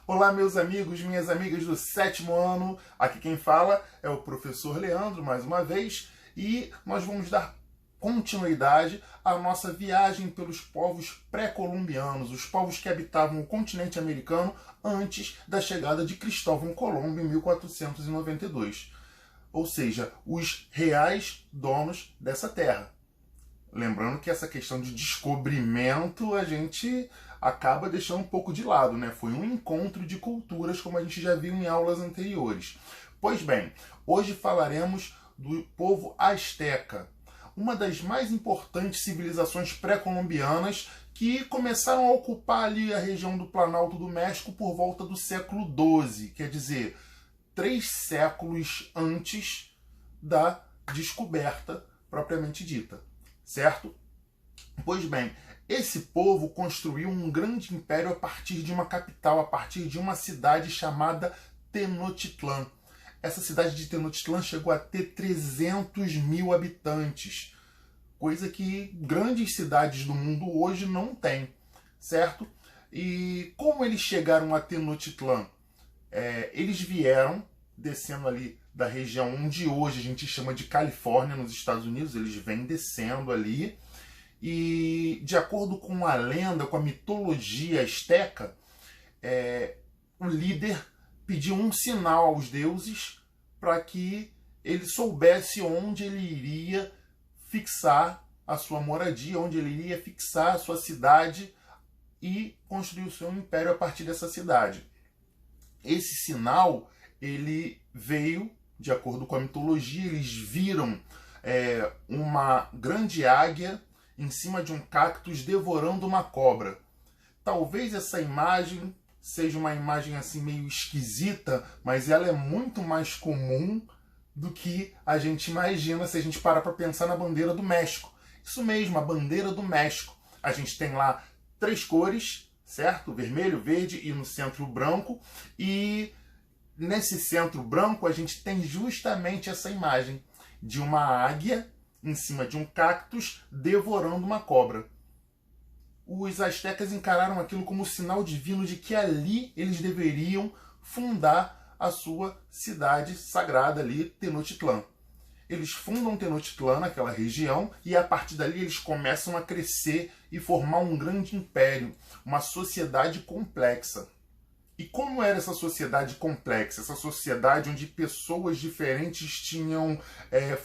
Olá, meus amigos, minhas amigas do sétimo ano. Aqui quem fala é o professor Leandro, mais uma vez, e nós vamos dar continuidade à nossa viagem pelos povos pré-colombianos, os povos que habitavam o continente americano antes da chegada de Cristóvão Colombo em 1492. Ou seja, os reais donos dessa terra. Lembrando que essa questão de descobrimento a gente acaba deixando um pouco de lado, né? Foi um encontro de culturas, como a gente já viu em aulas anteriores. Pois bem, hoje falaremos do povo asteca, uma das mais importantes civilizações pré-colombianas que começaram a ocupar ali a região do Planalto do México por volta do século XII, quer dizer, 3 séculos antes da descoberta propriamente dita. Certo? Pois bem, esse povo construiu um grande império a partir de uma capital, a partir de uma cidade chamada Tenochtitlan. Essa cidade de Tenochtitlan chegou a ter 300 mil habitantes, coisa que grandes cidades do mundo hoje não têm, certo? E como eles chegaram a Tenochtitlan? Eles vieram descendo ali da região onde hoje a gente chama de Califórnia, nos Estados Unidos. Eles vêm descendo ali e, de acordo com a lenda, com a mitologia asteca, o líder pediu um sinal aos deuses para que ele soubesse onde ele iria fixar a sua moradia, onde ele iria fixar a sua cidade e construir o seu império a partir dessa cidade. Esse sinal, ele veio, de acordo com a mitologia, eles viram uma grande águia em cima de um cactus devorando uma cobra. Talvez essa imagem seja uma imagem assim meio esquisita, mas ela é muito mais comum do que a gente imagina se a gente parar para pensar na bandeira do México. Isso mesmo, a bandeira do México. A gente tem lá 3 cores, certo? Vermelho, verde e no centro branco. E nesse centro branco a gente tem justamente essa imagem de uma águia em cima de um cactus devorando uma cobra. Os astecas encararam aquilo como sinal divino de que ali eles deveriam fundar a sua cidade sagrada ali, Tenochtitlan. Eles fundam Tenochtitlan naquela região e a partir dali eles começam a crescer e formar um grande império, uma sociedade complexa. E como era essa sociedade complexa? Essa sociedade onde pessoas diferentes tinham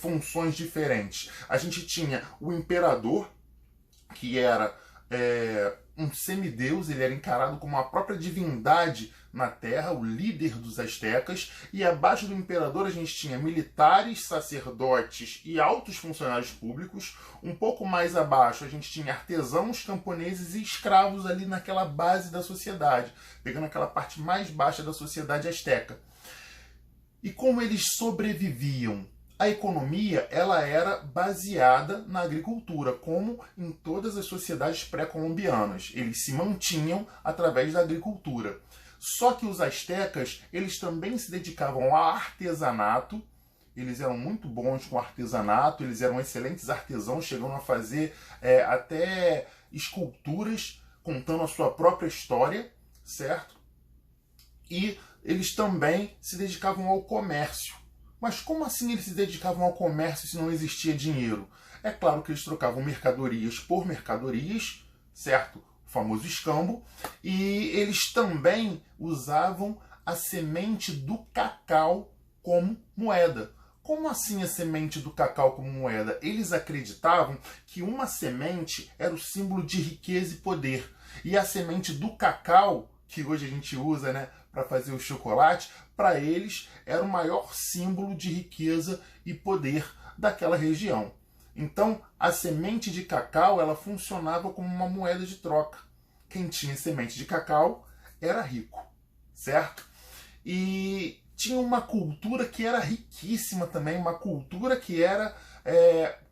funções diferentes. A gente tinha o imperador, que era um semideus, ele era encarado como a própria divindade na terra, o líder dos astecas, e abaixo do imperador a gente tinha militares, sacerdotes e altos funcionários públicos. Um pouco mais abaixo a gente tinha artesãos, camponeses e escravos ali naquela base da sociedade, pegando aquela parte mais baixa da sociedade asteca. E como eles sobreviviam? A economia, ela era baseada na agricultura, como em todas as sociedades pré-colombianas. Eles se mantinham através da agricultura. Só que os astecas, eles também se dedicavam ao artesanato. Eles eram muito bons com artesanato, eles eram excelentes artesãos, chegando a fazer até esculturas contando a sua própria história, certo? E eles também se dedicavam ao comércio. Mas como assim eles se dedicavam ao comércio se não existia dinheiro? É claro que eles trocavam mercadorias por mercadorias, certo? O famoso escambo. E eles também usavam a semente do cacau como moeda. Como assim a semente do cacau como moeda? Eles acreditavam que uma semente era o símbolo de riqueza e poder. E a semente do cacau, que hoje a gente usa, né, para fazer o chocolate, para eles era o maior símbolo de riqueza e poder daquela região. Então, a semente de cacau, ela funcionava como uma moeda de troca. Quem tinha semente de cacau era rico, certo? E tinha uma cultura que era riquíssima também, uma cultura que era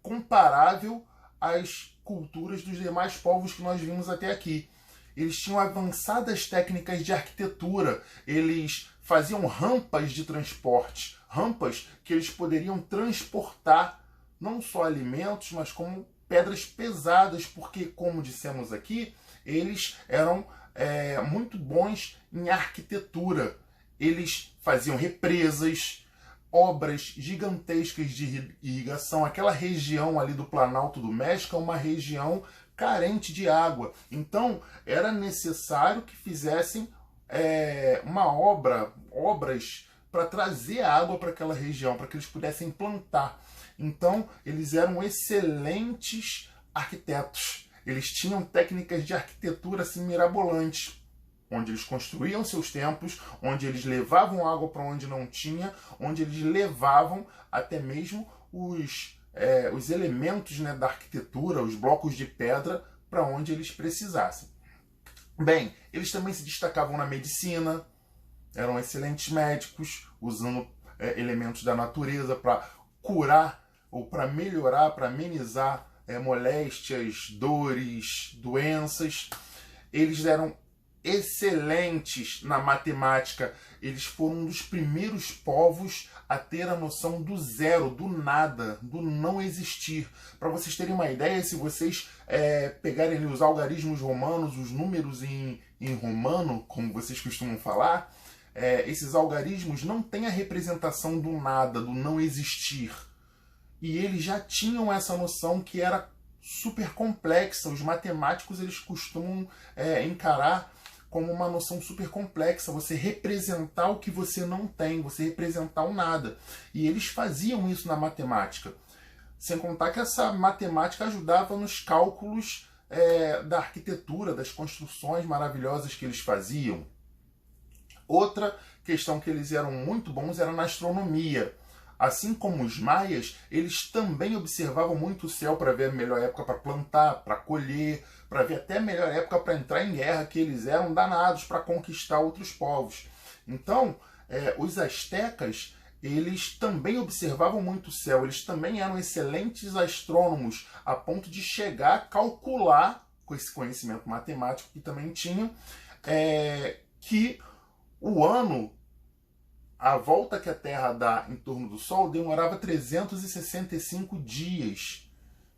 comparável às culturas dos demais povos que nós vimos até aqui. Eles tinham avançadas técnicas de arquitetura, eles faziam rampas de transporte, rampas que eles poderiam transportar não só alimentos, mas como pedras pesadas, porque, como dissemos aqui, eles eram muito bons em arquitetura. Eles faziam represas, obras gigantescas de irrigação. Aquela região ali do Planalto do México é uma região carente de água. Então, era necessário que fizessem obras para trazer água para aquela região, para que eles pudessem plantar. Então, eles eram excelentes arquitetos. Eles tinham técnicas de arquitetura assim mirabolantes, onde eles construíam seus templos, onde eles levavam água para onde não tinha, onde eles levavam até mesmo os elementos, né, da arquitetura, os blocos de pedra, para onde eles precisassem. Bem, eles também se destacavam na medicina, eram excelentes médicos, usando elementos da natureza para curar ou para melhorar, para amenizar moléstias, dores, doenças. Eles eram excelentes na matemática. Eles foram um dos primeiros povos a ter a noção do zero, do nada, do não existir. Para vocês terem uma ideia, se vocês pegarem os algarismos romanos, os números em romano, como vocês costumam falar, esses algarismos não têm a representação do nada, do não existir. E eles já tinham essa noção que era super complexa. Os matemáticos eles costumam encarar como uma noção super complexa, você representar o que você não tem, você representar o nada. E eles faziam isso na matemática. Sem contar que essa matemática ajudava nos cálculos da arquitetura, das construções maravilhosas que eles faziam. Outra questão que eles eram muito bons era na astronomia. Assim como os maias, eles também observavam muito o céu para ver a melhor época para plantar, para colher, para ver até a melhor época para entrar em guerra, que eles eram danados para conquistar outros povos. Então, os astecas, eles também observavam muito o céu, eles também eram excelentes astrônomos, a ponto de chegar a calcular, com esse conhecimento matemático que também tinham, que o ano, a volta que a Terra dá em torno do Sol, demorava 365 dias.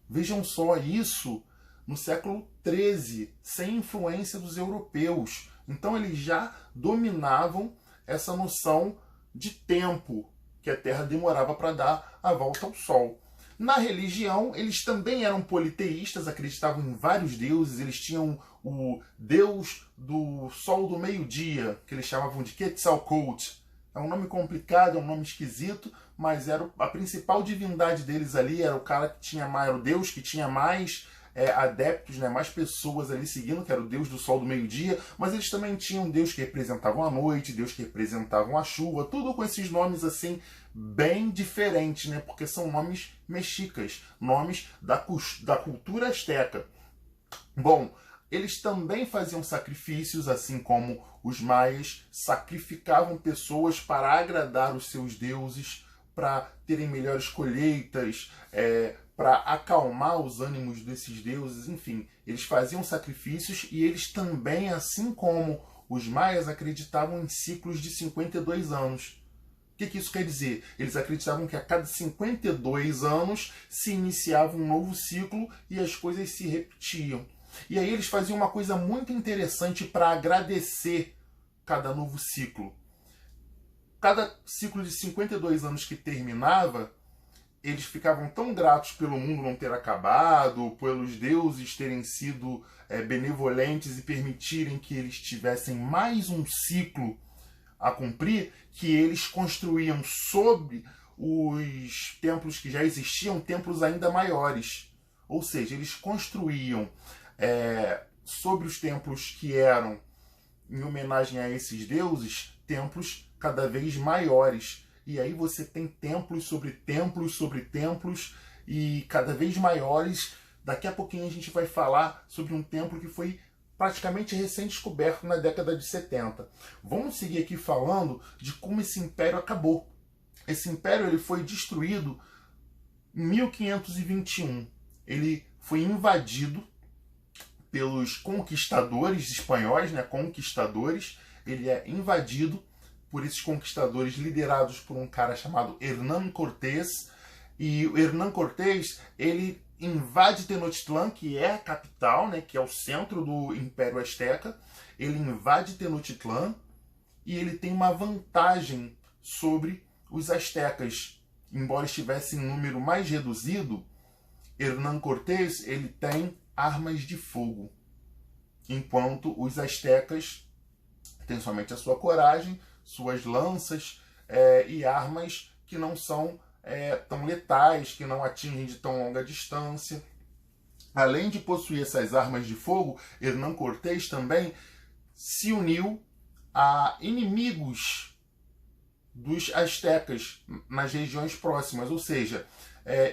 Vejam só isso no século XIII, sem influência dos europeus. Então eles já dominavam essa noção de tempo que a Terra demorava para dar a volta ao Sol. Na religião, eles também eram politeístas, acreditavam em vários deuses. Eles tinham o deus do sol do meio-dia, que eles chamavam de Quetzalcoatl. É um nome complicado, é um nome esquisito, mas era a principal divindade deles ali, era o cara que tinha mais, era o deus que tinha mais adeptos, né, mais pessoas ali seguindo, que era o deus do sol do meio-dia, mas eles também tinham deus que representavam a noite, deus que representavam a chuva, tudo com esses nomes assim, bem diferentes, né, porque são nomes mexicas, nomes da cultura asteca. Bom, eles também faziam sacrifícios, assim como os maias sacrificavam pessoas para agradar os seus deuses, para terem melhores colheitas, para acalmar os ânimos desses deuses, enfim. Eles faziam sacrifícios e eles também, assim como os maias, acreditavam em ciclos de 52 anos. O que isso quer dizer? Eles acreditavam que a cada 52 anos se iniciava um novo ciclo e as coisas se repetiam. E aí eles faziam uma coisa muito interessante para agradecer cada novo ciclo. Cada ciclo de 52 anos que terminava, eles ficavam tão gratos pelo mundo não ter acabado, pelos deuses terem sido benevolentes e permitirem que eles tivessem mais um ciclo a cumprir, que eles construíam sobre os templos que já existiam, templos ainda maiores. Ou seja, eles construíam sobre os templos que eram em homenagem a esses deuses, templos cada vez maiores. E aí você tem templos sobre templos sobre templos e cada vez maiores. Daqui a pouquinho a gente vai falar sobre um templo que foi praticamente recém-descoberto na década de 70. Vamos seguir aqui falando de como esse império acabou. Esse império ele foi destruído em 1521. Ele foi invadido pelos conquistadores espanhóis, né? Conquistadores. Ele é invadido por esses conquistadores liderados por um cara chamado Hernán Cortés. E o Hernán Cortés, ele invade Tenochtitlan, que é a capital, né, que é o centro do Império Azteca. Ele invade Tenochtitlan e ele tem uma vantagem sobre os astecas. Embora estivesse em número mais reduzido, Hernán Cortés ele tem armas de fogo, enquanto os astecas têm somente a sua coragem, suas lanças e armas que não são tão letais, que não atingem de tão longa distância. Além de possuir essas armas de fogo, Hernán Cortés também se uniu a inimigos dos astecas nas regiões próximas, ou seja,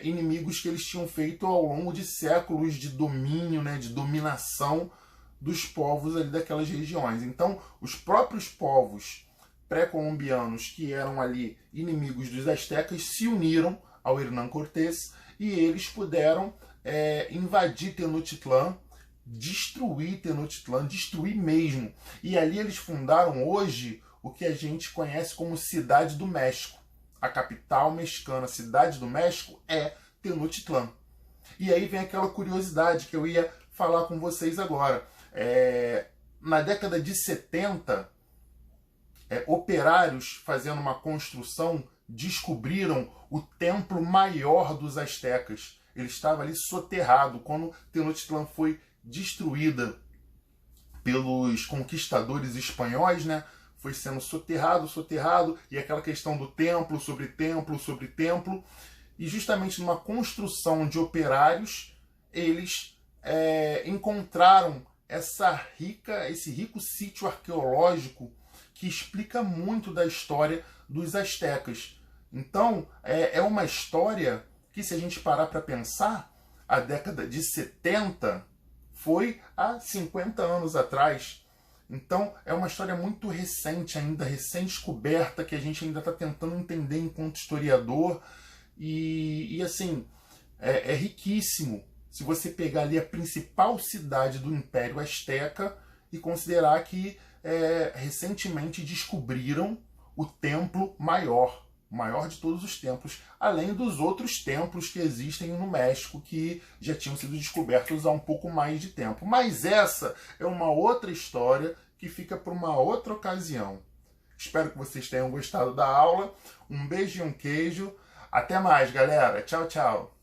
inimigos que eles tinham feito ao longo de séculos de domínio, né, de dominação dos povos ali daquelas regiões. Então, os próprios povos pré-colombianos que eram ali inimigos dos astecas se uniram ao Hernán Cortés e eles puderam invadir Tenochtitlan, destruir Tenochtitlan, destruir mesmo. E ali eles fundaram hoje o que a gente conhece como Cidade do México. A capital mexicana, Cidade do México, é Tenochtitlan. E aí vem aquela curiosidade que eu ia falar com vocês agora. Na década de 70, operários fazendo uma construção descobriram o templo maior dos astecas. Ele estava ali soterrado. Quando Tenochtitlan foi destruída pelos conquistadores espanhóis, né? Foi sendo soterrado, e aquela questão do templo sobre templo sobre templo. E justamente numa construção de operários, eles encontraram esse rico sítio arqueológico que explica muito da história dos astecas. Então, é uma história que, se a gente parar para pensar, a década de 70 foi há 50 anos atrás. Então, é uma história muito recente ainda, recém-descoberta, que a gente ainda está tentando entender enquanto historiador. E assim, é riquíssimo se você pegar ali a principal cidade do Império Azteca e considerar que recentemente descobriram o templo maior de todos os templos, além dos outros templos que existem no México, que já tinham sido descobertos há um pouco mais de tempo. Mas essa é uma outra história que fica para uma outra ocasião. Espero que vocês tenham gostado da aula. Um beijo e um queijo. Até mais, galera. Tchau, tchau.